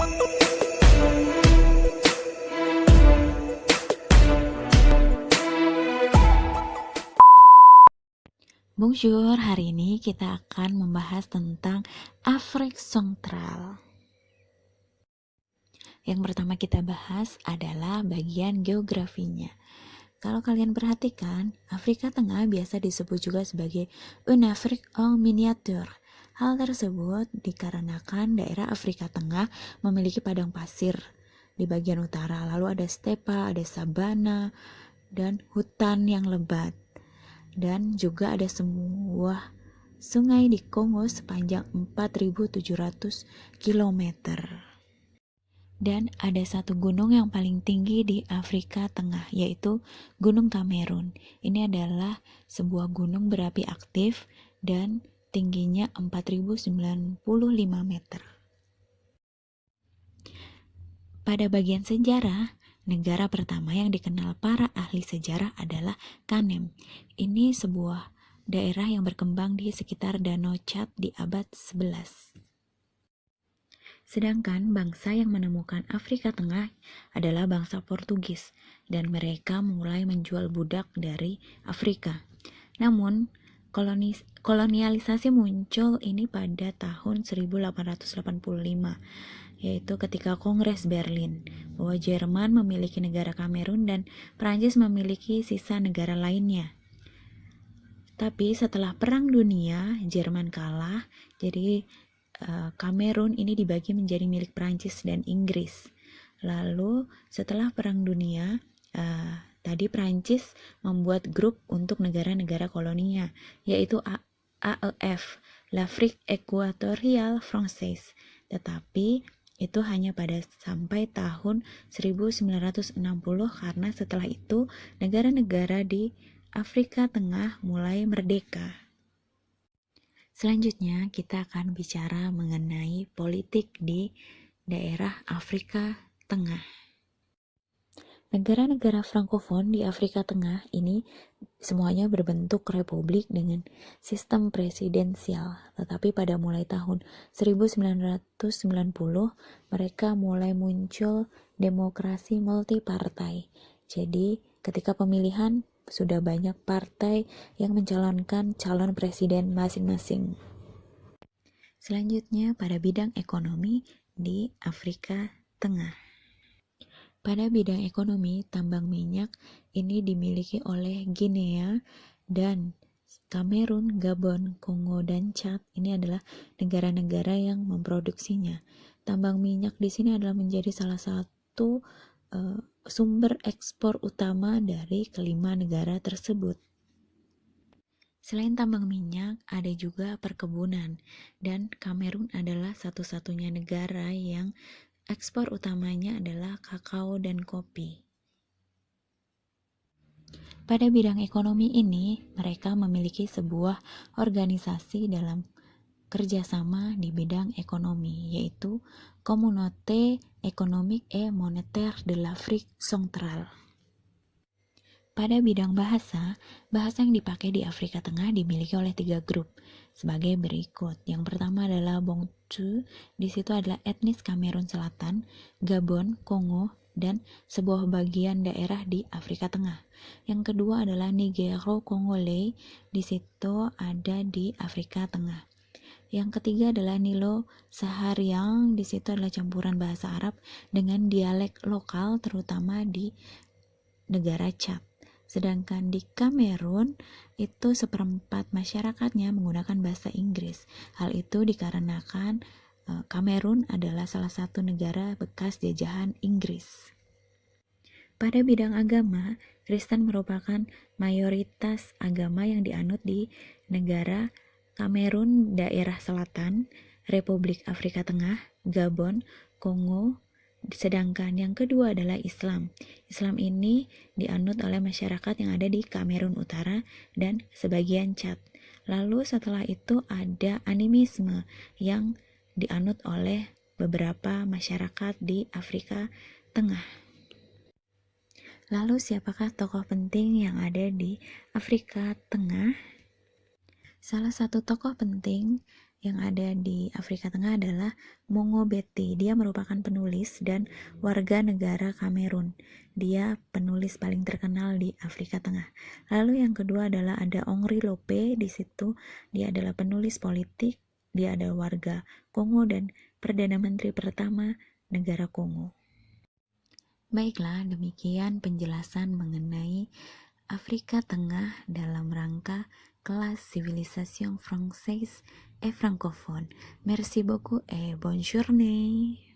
Bonjour, hari ini kita akan membahas tentang Afrika Sentral. Yang pertama kita bahas adalah bagian geografinya. Kalau kalian perhatikan, Afrika Tengah biasa disebut juga sebagai une Afrique en miniature. Hal tersebut dikarenakan daerah Afrika Tengah memiliki padang pasir di bagian utara, lalu ada stepa, ada sabana, dan hutan yang lebat. Dan juga ada sebuah sungai di Kongo sepanjang 4.700 km. Dan ada satu gunung yang paling tinggi di Afrika Tengah, yaitu Gunung Kamerun. Ini adalah sebuah gunung berapi aktif dan tingginya 4.095 meter. Pada bagian sejarah, negara pertama yang dikenal para ahli sejarah adalah Kanem. Ini sebuah daerah yang berkembang di sekitar Danau Chad di abad 11. Sedangkan bangsa yang menemukan Afrika Tengah adalah bangsa Portugis, dan mereka mulai menjual budak dari Afrika. Namun, kolonialisasi muncul ini pada tahun 1885, yaitu ketika Kongres Berlin, bahwa Jerman memiliki negara Kamerun dan Prancis memiliki sisa negara lainnya. Tapi setelah Perang Dunia, Jerman kalah, jadi Kamerun ini dibagi menjadi milik Prancis dan Inggris. Lalu setelah Perang Dunia, tadi Prancis membuat grup untuk negara-negara koloninya, yaitu AEF, l'Afrique Équatoriale Française. Tetapi itu hanya pada sampai tahun 1960, karena setelah itu negara-negara di Afrika Tengah mulai merdeka. Selanjutnya kita akan bicara mengenai politik di daerah Afrika Tengah. Negara-negara Frankofon di Afrika Tengah ini semuanya berbentuk republik dengan sistem presidensial. Tetapi pada mulai tahun 1990 mereka mulai muncul demokrasi multipartai. Jadi ketika pemilihan sudah banyak partai yang mencalonkan calon presiden masing-masing. Selanjutnya pada bidang ekonomi di Afrika Tengah. Pada bidang ekonomi, tambang minyak ini dimiliki oleh Guinea dan Kamerun, Gabon, Kongo, dan Chad. Ini adalah negara-negara yang memproduksinya. Tambang minyak di sini adalah menjadi salah satu sumber ekspor utama dari kelima negara tersebut. Selain tambang minyak, ada juga perkebunan, dan Kamerun adalah satu-satunya negara yang ekspor utamanya adalah kakao dan kopi. Pada bidang ekonomi ini, mereka memiliki sebuah organisasi dalam kerjasama di bidang ekonomi, yaitu Communauté économique et monétaire de l'Afrique centrale. Pada bidang bahasa yang dipakai di Afrika Tengah dimiliki oleh 3 grup sebagai berikut. Yang pertama adalah Bantu, di situ adalah etnis Kamerun Selatan, Gabon, Kongo, dan sebuah bagian daerah di Afrika Tengah. Yang kedua adalah Nigero-Congolais, di situ ada di Afrika Tengah. Yang ketiga adalah Nilo-Saharian, di situ adalah campuran bahasa Arab dengan dialek lokal terutama di negara Chad. Sedangkan di Kamerun itu seperempat masyarakatnya menggunakan bahasa Inggris. Hal itu dikarenakan Kamerun adalah salah satu negara bekas jajahan Inggris. Pada bidang agama, Kristen merupakan mayoritas agama yang dianut di negara Kamerun daerah selatan, Republik Afrika Tengah, Gabon, Kongo. Sedangkan yang kedua adalah Islam. Islam ini dianut oleh masyarakat yang ada di Kamerun Utara dan sebagian Chad. Lalu setelah itu ada animisme yang dianut oleh beberapa masyarakat di Afrika Tengah. Lalu siapakah tokoh penting yang ada di Afrika Tengah? Salah satu tokoh penting yang ada di Afrika Tengah adalah Mongo Betty. Dia merupakan penulis dan warga negara Kamerun. Dia penulis paling terkenal di Afrika Tengah. Lalu yang kedua adalah ada Henri Lope. Di situ dia adalah penulis politik, dia adalah warga Kongo dan Perdana Menteri pertama negara Kongo. Baiklah, demikian penjelasan mengenai Afrika Tengah dalam rangka kelas Civilisation Française et Francophone. Merci beaucoup et bonne journée.